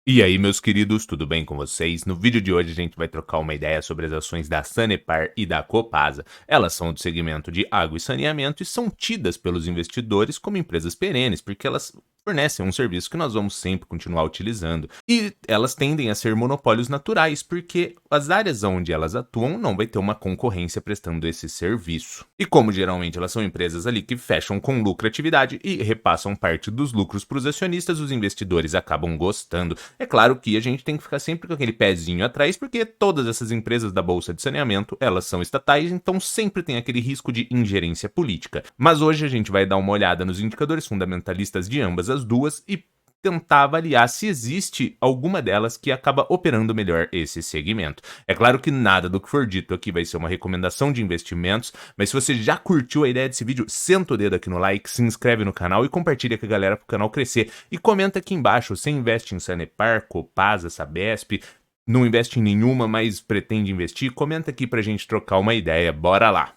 E aí, meus queridos, tudo bem com vocês? No vídeo de hoje a gente vai trocar uma ideia sobre as ações da Sanepar e da Copasa. Elas são do segmento de água e saneamento e são tidas pelos investidores como empresas perenes, porque elas fornecem um serviço que nós vamos sempre continuar utilizando. E elas tendem a ser monopólios naturais, porque as áreas onde elas atuam não vai ter uma concorrência prestando esse serviço. E como geralmente elas são empresas ali que fecham com lucratividade e repassam parte dos lucros para os acionistas, os investidores acabam gostando. É claro que a gente tem que ficar sempre com aquele pezinho atrás, porque todas essas empresas da bolsa de saneamento, elas são estatais, então sempre tem aquele risco de ingerência política. Mas hoje a gente vai dar uma olhada nos indicadores fundamentalistas de ambas as duas e tentar avaliar se existe alguma delas que acaba operando melhor esse segmento. É claro que nada do que for dito aqui vai ser uma recomendação de investimentos, mas se você já curtiu a ideia desse vídeo, senta o dedo aqui no like, se inscreve no canal e compartilha com a galera para o canal crescer. E comenta aqui embaixo, você investe em Sanepar, Copasa, Sabesp, não investe em nenhuma, mas pretende investir? Comenta aqui pra gente trocar uma ideia, bora lá!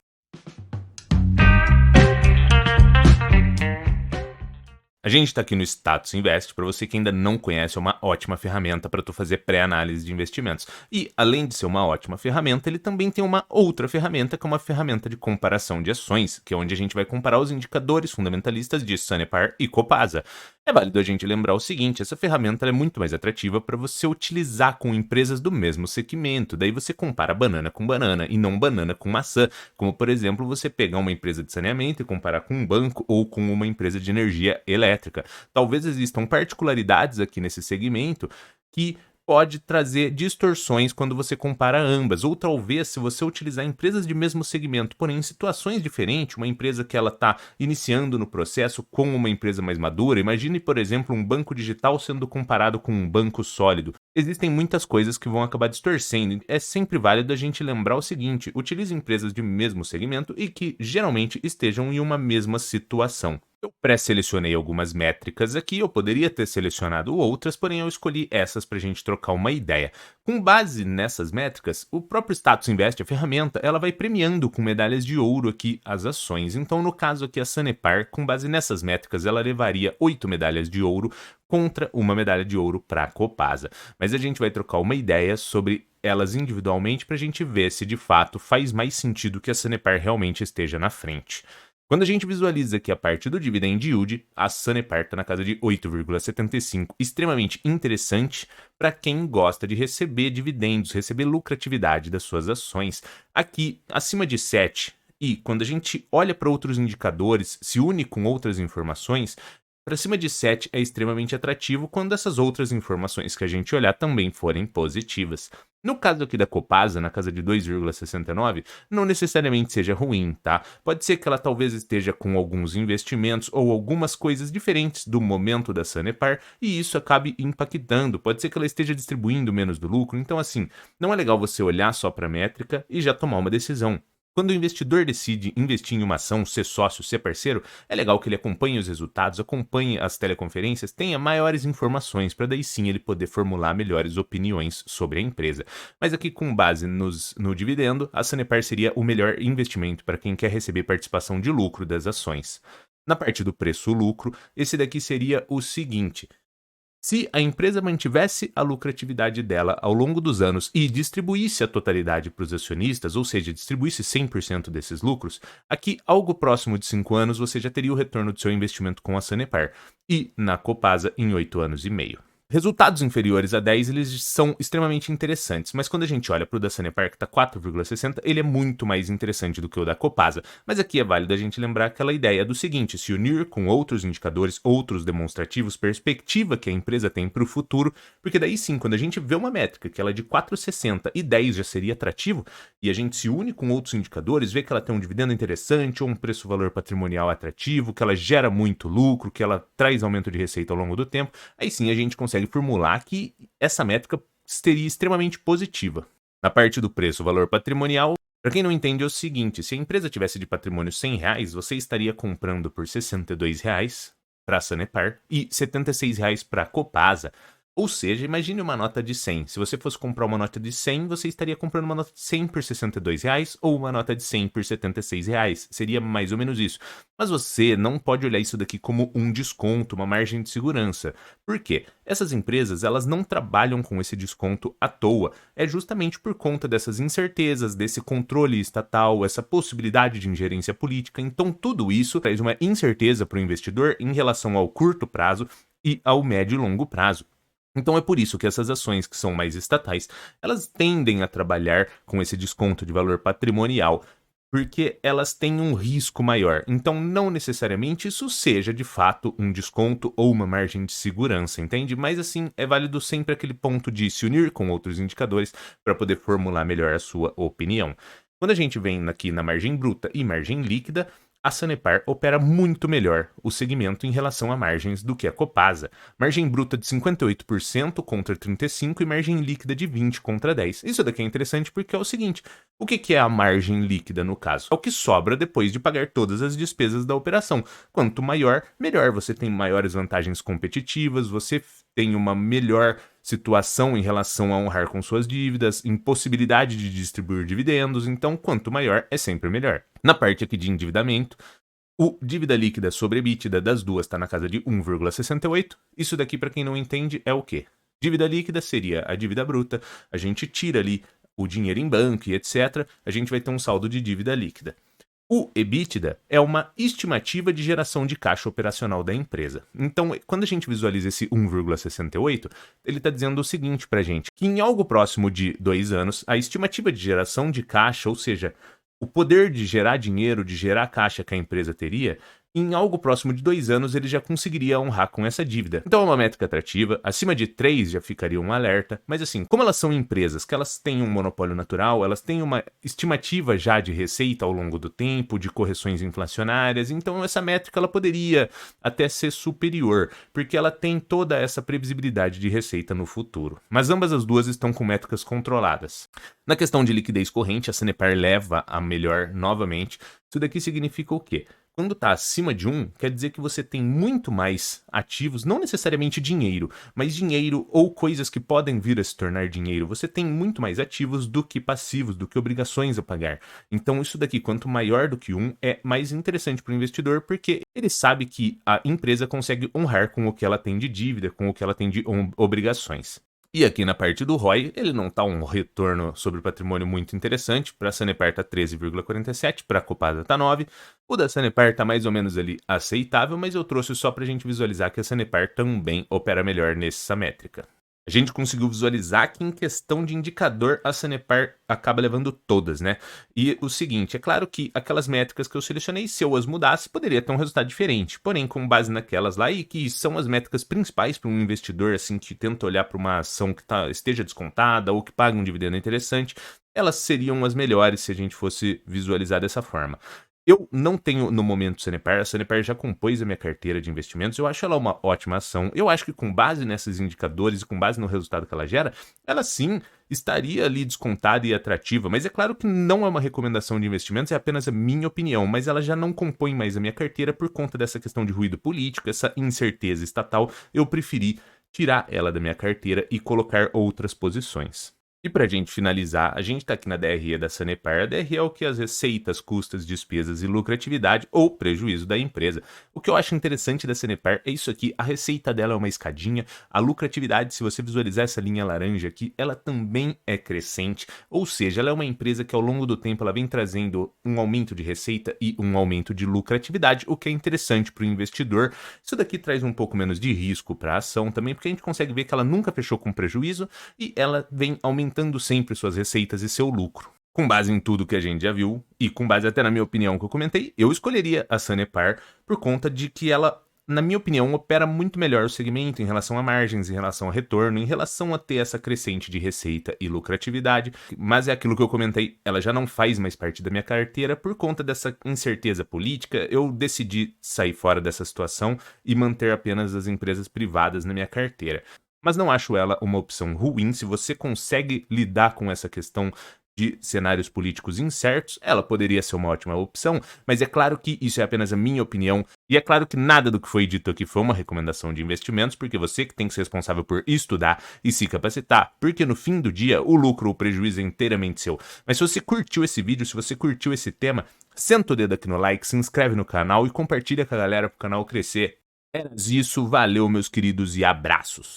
A gente está aqui no Status Invest, para você que ainda não conhece, é uma ótima ferramenta para tu fazer pré-análise de investimentos. E, além de ser uma ótima ferramenta, ele também tem uma outra ferramenta, que é uma ferramenta de comparação de ações, que é onde a gente vai comparar os indicadores fundamentalistas de Sanepar e Copasa. É válido a gente lembrar o seguinte, essa ferramenta é muito mais atrativa para você utilizar com empresas do mesmo segmento, daí você compara banana com banana e não banana com maçã, como por exemplo você pegar uma empresa de saneamento e comparar com um banco ou com uma empresa de energia elétrica. Talvez existam particularidades aqui nesse segmento que pode trazer distorções quando você compara ambas, ou talvez se você utilizar empresas de mesmo segmento, porém em situações diferentes, uma empresa que ela está iniciando no processo com uma empresa mais madura, imagine, por exemplo, um banco digital sendo comparado com um banco sólido. Existem muitas coisas que vão acabar distorcendo. É sempre válido a gente lembrar o seguinte, utilize empresas de mesmo segmento e que geralmente estejam em uma mesma situação. Eu pré-selecionei algumas métricas aqui, eu poderia ter selecionado outras, porém eu escolhi essas para a gente trocar uma ideia. Com base nessas métricas, o próprio Status Invest, a ferramenta, ela vai premiando com medalhas de ouro aqui as ações. Então, no caso aqui, a Sanepar, com base nessas métricas, ela levaria 8 medalhas de ouro contra uma medalha de ouro para a Copasa. Mas a gente vai trocar uma ideia sobre elas individualmente para a gente ver se de fato faz mais sentido que a Sanepar realmente esteja na frente. Quando a gente visualiza aqui a parte do dividend yield, a Sanepar está na casa de 8,75, extremamente interessante para quem gosta de receber dividendos, receber lucratividade das suas ações. Aqui, acima de 7, e quando a gente olha para outros indicadores, se une com outras informações, para cima de 7 é extremamente atrativo quando essas outras informações que a gente olhar também forem positivas. No caso aqui da Copasa, na casa de 2,69, não necessariamente seja ruim, tá? Pode ser que ela talvez esteja com alguns investimentos ou algumas coisas diferentes do momento da Sanepar e isso acabe impactando. Pode ser que ela esteja distribuindo menos do lucro, então assim, não é legal você olhar só para a métrica e já tomar uma decisão. Quando o investidor decide investir em uma ação, ser sócio, ser parceiro, é legal que ele acompanhe os resultados, acompanhe as teleconferências, tenha maiores informações para daí sim ele poder formular melhores opiniões sobre a empresa. Mas aqui com base no dividendo, a Sanepar seria o melhor investimento para quem quer receber participação de lucro das ações. Na parte do preço-lucro, esse daqui seria o seguinte: se a empresa mantivesse a lucratividade dela ao longo dos anos e distribuísse a totalidade para os acionistas, ou seja, distribuísse 100% desses lucros, aqui, algo próximo de 5 anos, você já teria o retorno do seu investimento com a Sanepar e na Copasa em 8 anos e meio. Resultados inferiores a 10, eles são extremamente interessantes, mas quando a gente olha para o da Sanepar, que está 4,60, ele é muito mais interessante do que o da Copasa. Mas aqui é válido a gente lembrar aquela ideia do seguinte, se unir com outros indicadores, outros demonstrativos, perspectiva que a empresa tem para o futuro, porque daí sim, quando a gente vê uma métrica que ela é de 4,60 e 10 já seria atrativo, e a gente se une com outros indicadores, vê que ela tem um dividendo interessante ou um preço-valor patrimonial atrativo, que ela gera muito lucro, que ela traz aumento de receita ao longo do tempo, aí sim a gente consegue formular que essa métrica seria extremamente positiva. Na parte do preço, valor patrimonial, para quem não entende é o seguinte, se a empresa tivesse de patrimônio R$ 100, você estaria comprando por R$ 62 para a Sanepar e R$ 76 para a Copasa. Ou seja, imagine uma nota de 100. Se você fosse comprar uma nota de 100, você estaria comprando uma nota de 100 por R$ 62 ou uma nota de 100 por R$ 76. Seria mais ou menos isso. Mas você não pode olhar isso daqui como um desconto, uma margem de segurança. Por quê? Essas empresas, elas não trabalham com esse desconto à toa. É justamente por conta dessas incertezas, desse controle estatal, essa possibilidade de ingerência política. Então, tudo isso traz uma incerteza para o investidor em relação ao curto prazo e ao médio e longo prazo. Então é por isso que essas ações que são mais estatais, elas tendem a trabalhar com esse desconto de valor patrimonial, porque elas têm um risco maior. Então não necessariamente isso seja de fato um desconto ou uma margem de segurança, entende? Mas assim, é válido sempre aquele ponto de se unir com outros indicadores para poder formular melhor a sua opinião. Quando a gente vem aqui na margem bruta e margem líquida, a Sanepar opera muito melhor o segmento em relação a margens do que a Copasa. Margem bruta de 58% contra 35% e margem líquida de 20% contra 10%. Isso daqui é interessante porque é o seguinte: o que é a margem líquida no caso? É o que sobra depois de pagar todas as despesas da operação. Quanto maior, melhor. Você tem maiores vantagens competitivas, você tem uma melhor situação em relação a honrar com suas dívidas, impossibilidade de distribuir dividendos, então quanto maior é sempre melhor. Na parte aqui de endividamento, o dívida líquida sobre EBITDA das duas está na casa de 1,68. Isso daqui, para quem não entende, é o quê? Dívida líquida seria a dívida bruta, a gente tira ali o dinheiro em banco e etc., a gente vai ter um saldo de dívida líquida. O EBITDA é uma estimativa de geração de caixa operacional da empresa. Então, quando a gente visualiza esse 1,68, ele está dizendo o seguinte para a gente, que em algo próximo de 2 anos, a estimativa de geração de caixa, ou seja, o poder de gerar dinheiro, de gerar caixa que a empresa teria, em algo próximo de 2 anos ele já conseguiria honrar com essa dívida. Então é uma métrica atrativa, acima de 3 já ficaria um alerta, mas assim, como elas são empresas que elas têm um monopólio natural, elas têm uma estimativa já de receita ao longo do tempo, de correções inflacionárias, então essa métrica ela poderia até ser superior, porque ela tem toda essa previsibilidade de receita no futuro. Mas ambas as duas estão com métricas controladas. Na questão de liquidez corrente, a Sanepar leva a melhor novamente. Isso daqui significa o quê? Quando está acima de 1, quer dizer que você tem muito mais ativos, não necessariamente dinheiro, mas dinheiro ou coisas que podem vir a se tornar dinheiro. Você tem muito mais ativos do que passivos, do que obrigações a pagar. Então isso daqui, quanto maior do que 1, é mais interessante para o investidor, porque ele sabe que a empresa consegue honrar com o que ela tem de dívida, com o que ela tem de obrigações. E aqui na parte do ROI, ele não está um retorno sobre o patrimônio muito interessante. Para a Sanepar está 13,47, para a Copasa está 9. O da Sanepar está mais ou menos ali aceitável, mas eu trouxe só para a gente visualizar que a Sanepar também opera melhor nessa métrica. A gente conseguiu visualizar que em questão de indicador a Sanepar acaba levando todas, né? E o seguinte, é claro que aquelas métricas que eu selecionei, se eu as mudasse, poderia ter um resultado diferente. Porém, com base naquelas lá e que são as métricas principais para um investidor assim que tenta olhar para uma ação que esteja descontada ou que paga um dividendo interessante, elas seriam as melhores se a gente fosse visualizar dessa forma. Eu não tenho no momento Sanepar, a Sanepar já compôs a minha carteira de investimentos, eu acho ela uma ótima ação, eu acho que com base nesses indicadores e com base no resultado que ela gera, ela sim estaria ali descontada e atrativa, mas é claro que não é uma recomendação de investimentos, é apenas a minha opinião, mas ela já não compõe mais a minha carteira por conta dessa questão de ruído político, essa incerteza estatal, eu preferi tirar ela da minha carteira e colocar outras posições. E para a gente finalizar, a gente está aqui na DRE da Sanepar. A DRE é o que as receitas, custas, despesas e lucratividade ou prejuízo da empresa. O que eu acho interessante da Sanepar é isso aqui, a receita dela é uma escadinha, a lucratividade, se você visualizar essa linha laranja aqui, ela também é crescente, ou seja, ela é uma empresa que ao longo do tempo ela vem trazendo um aumento de receita e um aumento de lucratividade, o que é interessante para o investidor. Isso daqui traz um pouco menos de risco para a ação também, porque a gente consegue ver que ela nunca fechou com prejuízo e ela vem aumentando sempre suas receitas e seu lucro. Com base em tudo que a gente já viu, e com base até na minha opinião que eu comentei, eu escolheria a Sanepar por conta de que ela, na minha opinião, opera muito melhor o segmento em relação a margens, em relação a retorno, em relação a ter essa crescente de receita e lucratividade, mas é aquilo que eu comentei, ela já não faz mais parte da minha carteira por conta dessa incerteza política, eu decidi sair fora dessa situação e manter apenas as empresas privadas na minha carteira. Mas não acho ela uma opção ruim se você consegue lidar com essa questão de cenários políticos incertos, ela poderia ser uma ótima opção, mas é claro que isso é apenas a minha opinião, e é claro que nada do que foi dito aqui foi uma recomendação de investimentos, porque você que tem que ser responsável por estudar e se capacitar, porque no fim do dia o lucro ou o prejuízo é inteiramente seu. Mas se você curtiu esse vídeo, se você curtiu esse tema, senta o dedo aqui no like, se inscreve no canal e compartilha com a galera para o canal crescer. Era isso, valeu meus queridos e abraços!